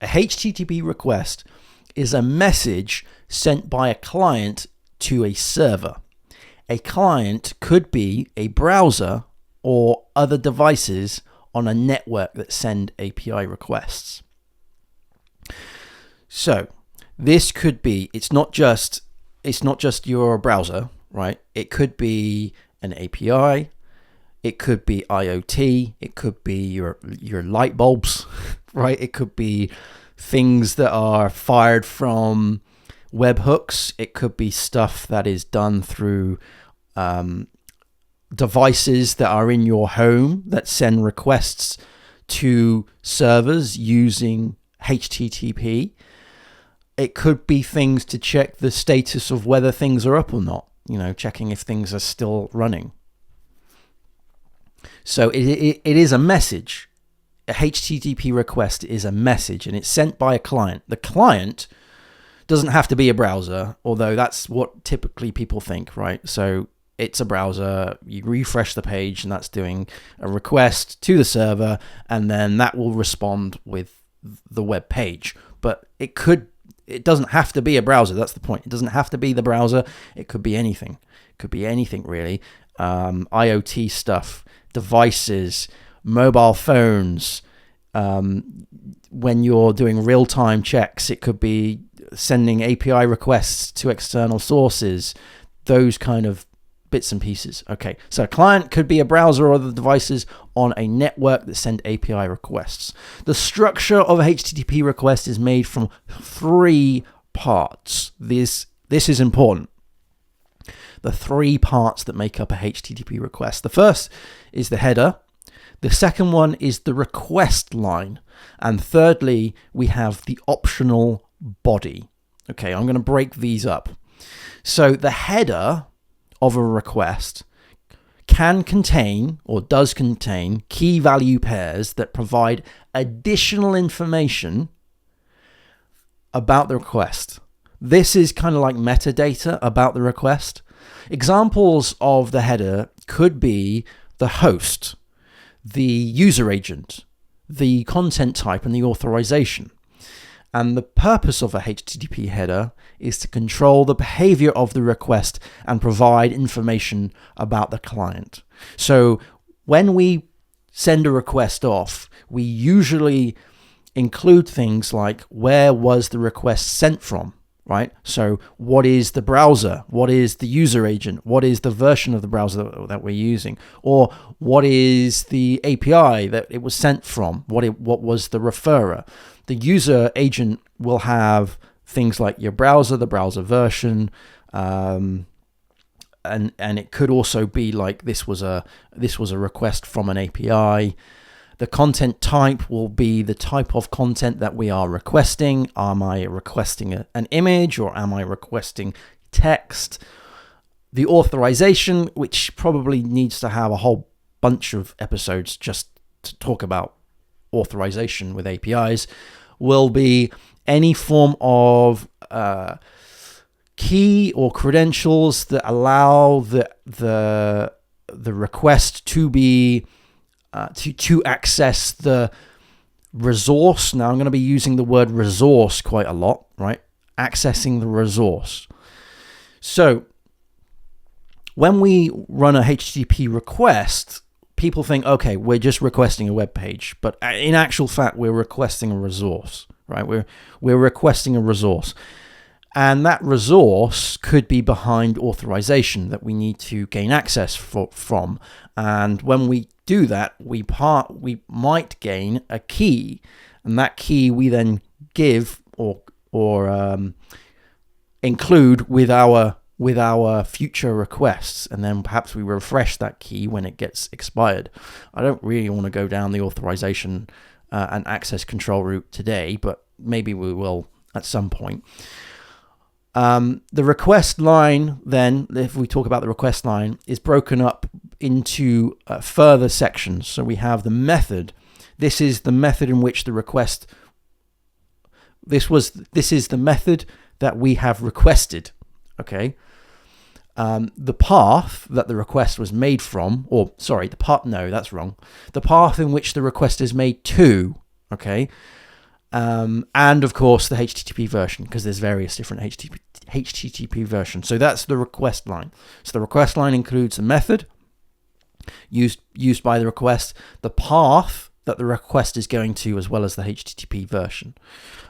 A HTTP request is a message sent by a client to a server. A client could be a browser or other devices on a network that send API requests. So this could be, it's not just your browser, right? It could be an API, it could be IoT, it could be your light bulbs, right? It could be things that are fired from webhooks. It could be stuff that is done through devices that are in your home that send requests to servers using HTTP. It could be things to check the status of whether things are up or not, checking if things are still running. So it is a message. A HTTP request is a message, and it's sent by a client. The client doesn't have to be a browser, although that's what typically people think, right? So it's a browser, you refresh the page, and that's doing a request to the server, and then that will respond with the web page. But it doesn't have to be a browser. That's the point. It doesn't have to be the browser. It could be anything. It could be anything, really. IoT stuff, devices, mobile phones. When you're doing real-time checks, it could be sending API requests to external sources, those kind of bits and pieces. Okay, so a client could be a browser or other devices on a network that send API requests. The structure of a HTTP request is made from 3 parts. This is important. The 3 parts that make up a HTTP request. The first is the header. The second one is the request line. And thirdly, we have the optional body. Okay, I'm going to break these up. So the header of a request can contain, or does contain, key value pairs that provide additional information about the request. This is kind of like metadata about the request. Examples of the header could be the host, the user agent, the content type, and the authorization. And the purpose of a HTTP header is to control the behavior of the request and provide information about the client. So when we send a request off, we usually include things like where was the request sent from, right? So what is the browser? What is the user agent? What is the version of the browser that we're using? Or what is the API that it was sent from? What was the referrer? The user agent will have things like your browser, the browser version, and it could also be like this was a request from an API. The content type will be the type of content that we are requesting. Am I requesting an image, or am I requesting text? The authorization, which probably needs to have a whole bunch of episodes just to talk about authorization with APIs, will be any form of key or credentials that allow the request to be to access the resource. Now I'm going to be using the word resource quite a lot, right? Accessing the resource. So when we run a HTTP request, people think, okay, we're just requesting a web page, but in actual fact, we're requesting a resource, right? We're requesting a resource, and that resource could be behind authorization that we need to gain access from. And when we do that, we might gain a key, and that key we then give or include with our future requests, and then perhaps we refresh that key when it gets expired. I don't really want to go down the authorization and access control route today, but maybe we will at some point. The request line, then, if we talk about the request line, is broken up into further sections. So we have the method. This is the method in which the request. This is the method that we have requested. Okay. The path that the request was made from, that's wrong. The path in which the request is made to, okay? And of course the HTTP version, because there's various different HTTP versions. So that's the request line. So the request line includes the method used by the request, the path that the request is going to, as well as the HTTP version.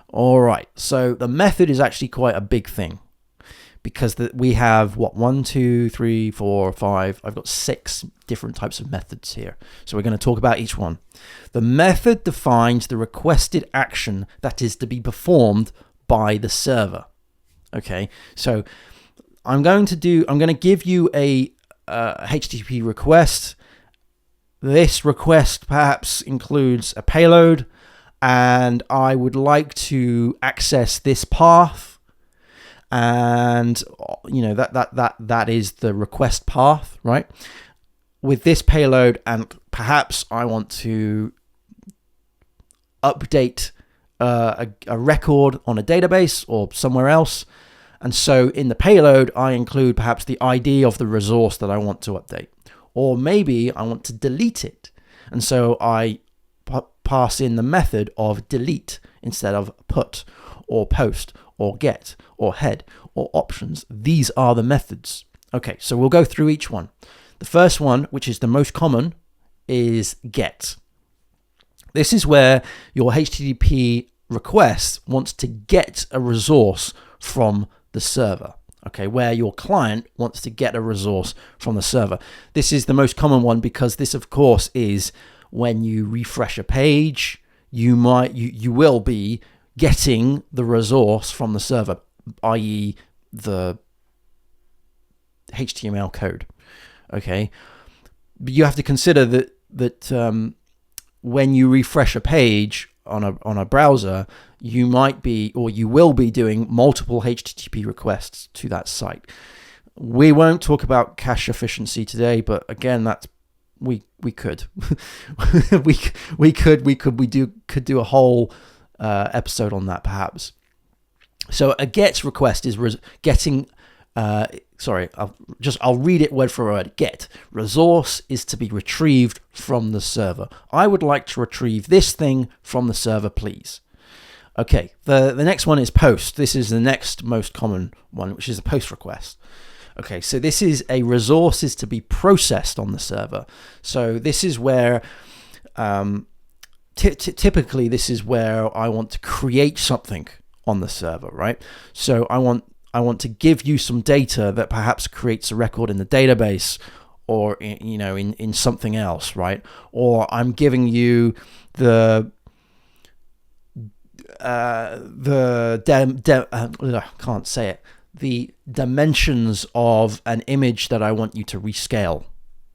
All right, so the method is actually quite a big thing, because we have, 1, 2, 3, 4, 5. I've got 6 different types of methods here. So we're going to talk about each one. The method defines the requested action that is to be performed by the server. Okay, so I'm going to give you a HTTP request. This request perhaps includes a payload, and I would like to access this path. And that is the request path, right? With this payload, and perhaps I want to update a record on a database or somewhere else. And so in the payload, I include perhaps the ID of the resource that I want to update. Or maybe I want to delete it. And so I pass in the method of delete instead of put or post or get or head or options. These are the methods. Okay, so we'll go through each one. The first one, which is the most common, is get. This is where your HTTP request wants to get a resource from the server. Okay, where your client wants to get a resource from the server. This is the most common one because this, of course, is when you refresh a page, you will be getting the resource from the server, i.e. the HTML code. Okay, but you have to consider that when you refresh a page on a browser, you might be, or you will be, doing multiple HTTP requests to that site. We won't talk about cache efficiency today, but again, that's we could we could do a whole episode on that perhaps. So a GET request is getting. I'll read it word for word. GET resource is to be retrieved from the server. I would like to retrieve this thing from the server, please. Okay, the next one is post. This is the next most common one, which is a post request. Okay, so this is a resource is to be processed on the server. So this is where typically this is where I want to create something on the server, right? So I want to give you some data that perhaps creates a record in the database or in something else, right? Or I'm giving you the dimensions of an image that I want you to rescale,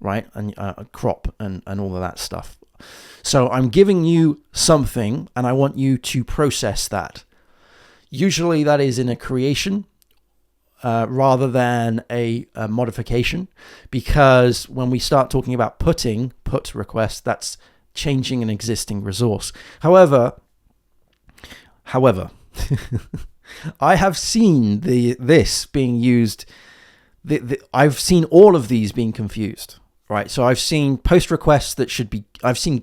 right? And crop and all of that stuff. So I'm giving you something and I want you to process that. Usually that is in a creation rather than a modification, because when we start talking about put requests, that's changing an existing resource. However, I have seen this being used. I've seen all of these being confused, right? So I've seen post requests that should be. I've seen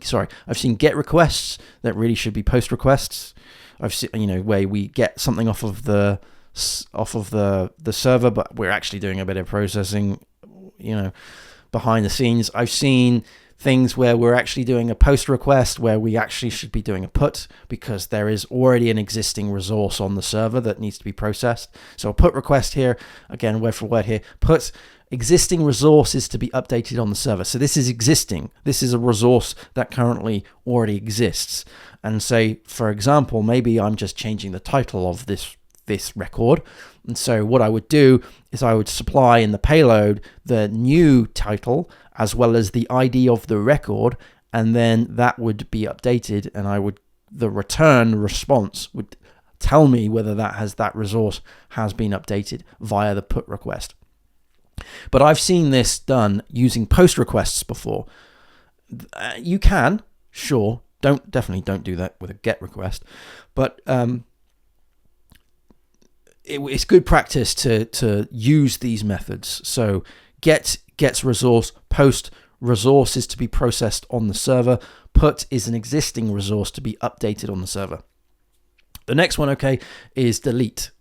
get requests that really should be post requests. I've seen where we get something off of the server, but we're actually doing a bit of processing, behind the scenes. I've seen things where we're actually doing a post request where we actually should be doing a put, because there is already an existing resource on the server that needs to be processed. So a put request here, again, word for word here, put existing resource is to be updated on the server. So this is existing. This is a resource that currently already exists. And say, for example, maybe I'm just changing the title of this record. And so what I would do is I would supply in the payload the new title as well as the ID of the record, and then that would be updated, and the return response would tell me whether that resource has been updated via the put request. But I've seen this done using post requests before. You can, sure, definitely don't do that with a get request, but it's good practice to use these methods. So gets resource, post resource is to be processed on the server, put is an existing resource to be updated on the server. The next one, okay, is delete.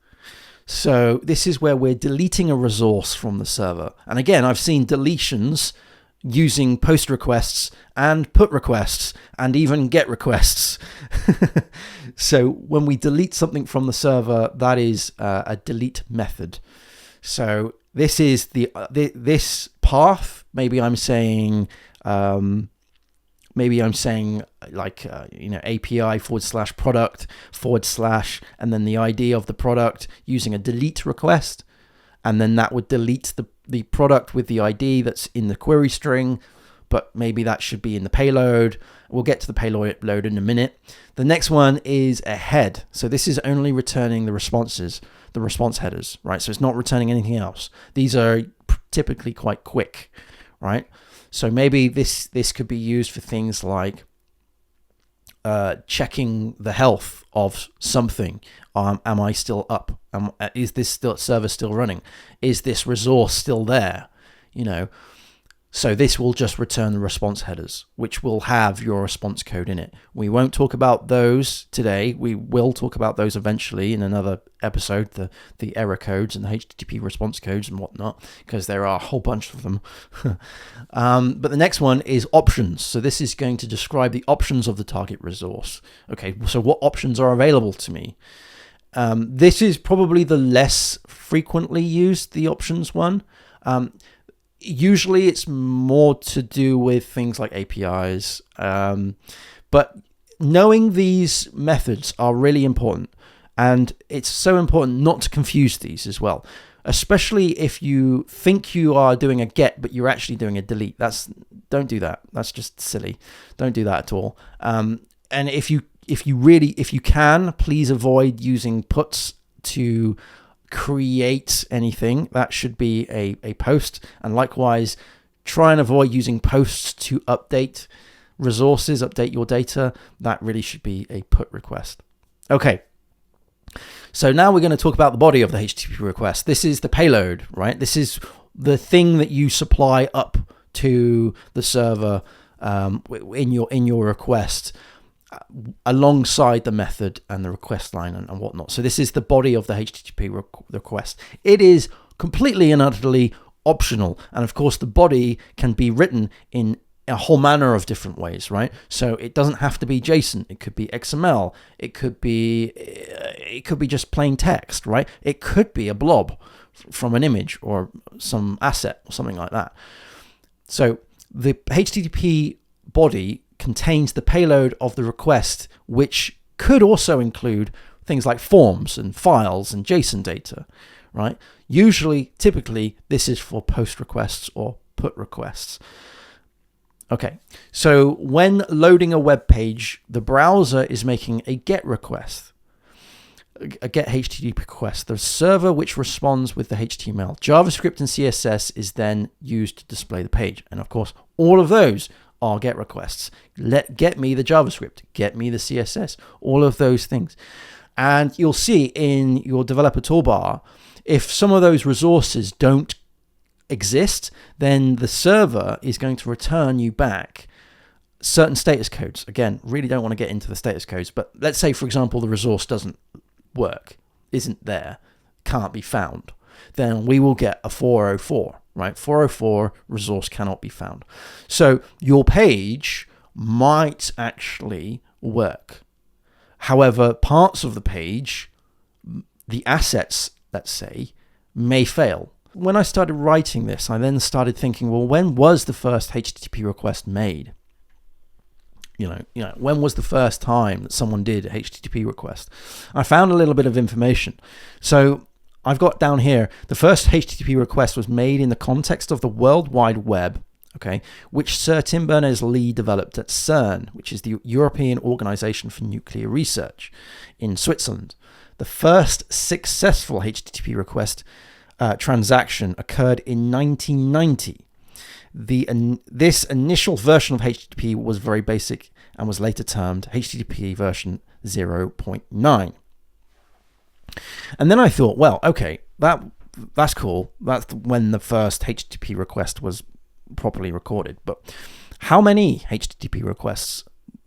So this is where we're deleting a resource from the server. And again, I've seen deletions using post requests and put requests and even get requests. So when we delete something from the server, that is a delete method. So this is this path. Maybe I'm saying like API /product / and then the ID of the product using a delete request, and then that would delete the product with the ID that's in the query string, but maybe that should be in the payload. We'll get to the payload in a minute. The next one is a head. So this is only returning the responses, the response headers, right? So it's not returning anything else. These are typically quite quick, right? So maybe this could be used for things like checking the health of something. Am I still up? Is this server still running? Is this resource still there? So this will just return the response headers, which will have your response code in it. We won't talk about those today. We will talk about those eventually in another episode, the error codes and the HTTP response codes and whatnot, because there are a whole bunch of them. But the next one is options. So this is going to describe the options of the target resource. Okay, so what options are available to me? This is probably the less frequently used, the options one. Usually it's more to do with things like APIs, but knowing these methods are really important, and it's so important not to confuse these as well, especially if you think you are doing a get but you're actually doing a delete. Don't do that. That's just silly. Don't do that at all. And if you can, please avoid using puts to create anything. That should be a post, and likewise try and avoid using posts to update resources, update your data. That really should be a put request. Okay, so now we're going to talk about the body of the HTTP request. This is the payload, right? This is the thing that you supply up to the server in your request, alongside the method and the request line and whatnot. So this is the body of the HTTP request. It is completely and utterly optional. And of course, the body can be written in a whole manner of different ways, right? So it doesn't have to be JSON. It could be XML. It could be just plain text, right? It could be a blob from an image or some asset or something like that. So the HTTP body contains the payload of the request, which could also include things like forms and files and JSON data, right? Typically, this is for post requests or put requests. Okay, so when loading a web page, the browser is making a GET request, a GET HTTP request. The server which responds with the HTML, JavaScript and CSS is then used to display the page. And of course, all of those are GET requests. Get me the JavaScript, get me the CSS, all of those things. And you'll see in your developer toolbar, if some of those resources don't exist, then the server is going to return you back certain status codes. Again, really don't want to get into the status codes, but let's say, for example, the resource doesn't work, isn't there, can't be found. Then we will get a 404. Right, 404, resource cannot be found. So your page might actually work. However, parts of the page, the assets, let's say, may fail. When I started writing this, I then started thinking, well, when was the first HTTP request made? When was the first time that someone did a HTTP request? I found a little bit of information. So I've got down here, the first HTTP request was made in the context of the World Wide Web, okay, which Sir Tim Berners-Lee developed at CERN, which is the European Organization for Nuclear Research in Switzerland. The first successful HTTP request transaction occurred in 1990. This initial version of HTTP was very basic and was later termed HTTP version 0.9. And then I thought, well, okay, that's cool. That's when the first HTTP request was properly recorded. But how many HTTP requests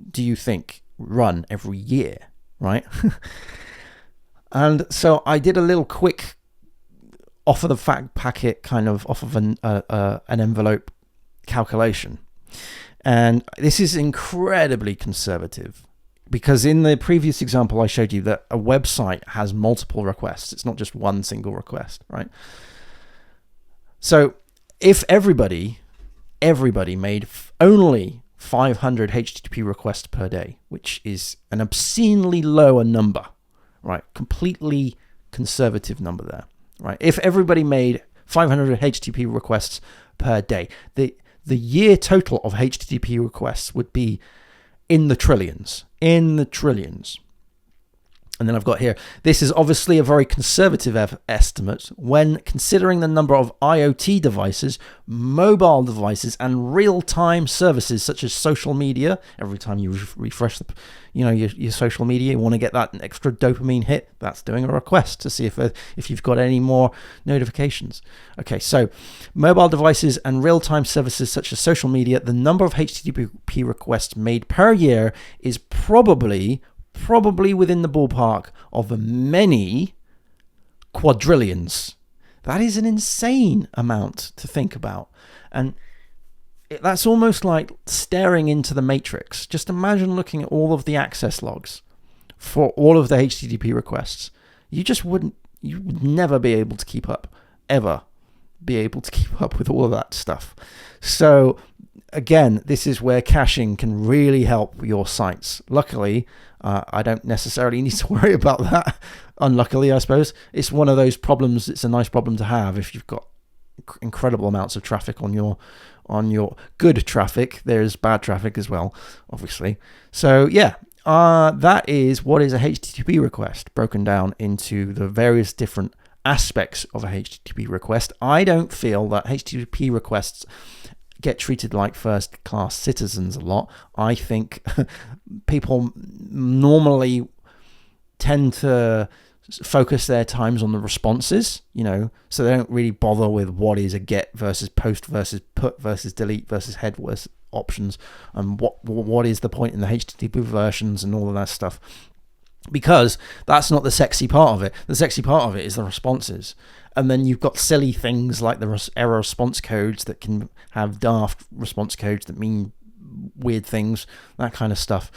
do you think run every year, right? And so I did a little quick off of the fact packet, kind of off of an envelope calculation. And this is incredibly conservative, because in the previous example I showed you that a website has multiple requests. It's not just one single request, right? So if everybody made only 500 HTTP requests per day, which is an obscenely lower number, right? Completely conservative number there, right? If everybody made 500 HTTP requests per day, the year total of HTTP requests would be in the trillions. And then I've got here, this is obviously a very conservative estimate when considering the number of IoT devices, mobile devices, and real-time services such as social media. Every time you refresh your social media, you want to get that extra dopamine hit. That's doing a request to see if you've got any more notifications. Okay, so mobile devices and real-time services such as social media, the number of HTTP requests made per year is probably within the ballpark of many quadrillions. That is an insane amount to think about. And that's almost like staring into the matrix. Just imagine looking at all of the access logs for all of the HTTP requests. You would never be able to keep up, ever be able to keep up with all of that stuff. So again, this is where caching can really help your sites. Luckily, I don't necessarily need to worry about that. Unluckily, I suppose. It's one of those problems. It's a nice problem to have if you've got incredible amounts of traffic on your good traffic. There's bad traffic as well, obviously. So yeah, that is what is a HTTP request, broken down into the various different aspects of a HTTP request. I don't feel that HTTP requests get treated like first-class citizens a lot. I think people normally tend to focus their times on the responses, so they don't really bother with what is a get versus post versus put versus delete versus head versus options, and what is the point in the HTTP versions and all of that stuff. Because that's not the sexy part of it. The sexy part of it is the responses. And then you've got silly things like the error response codes that can have daft response codes that mean weird things, that kind of stuff.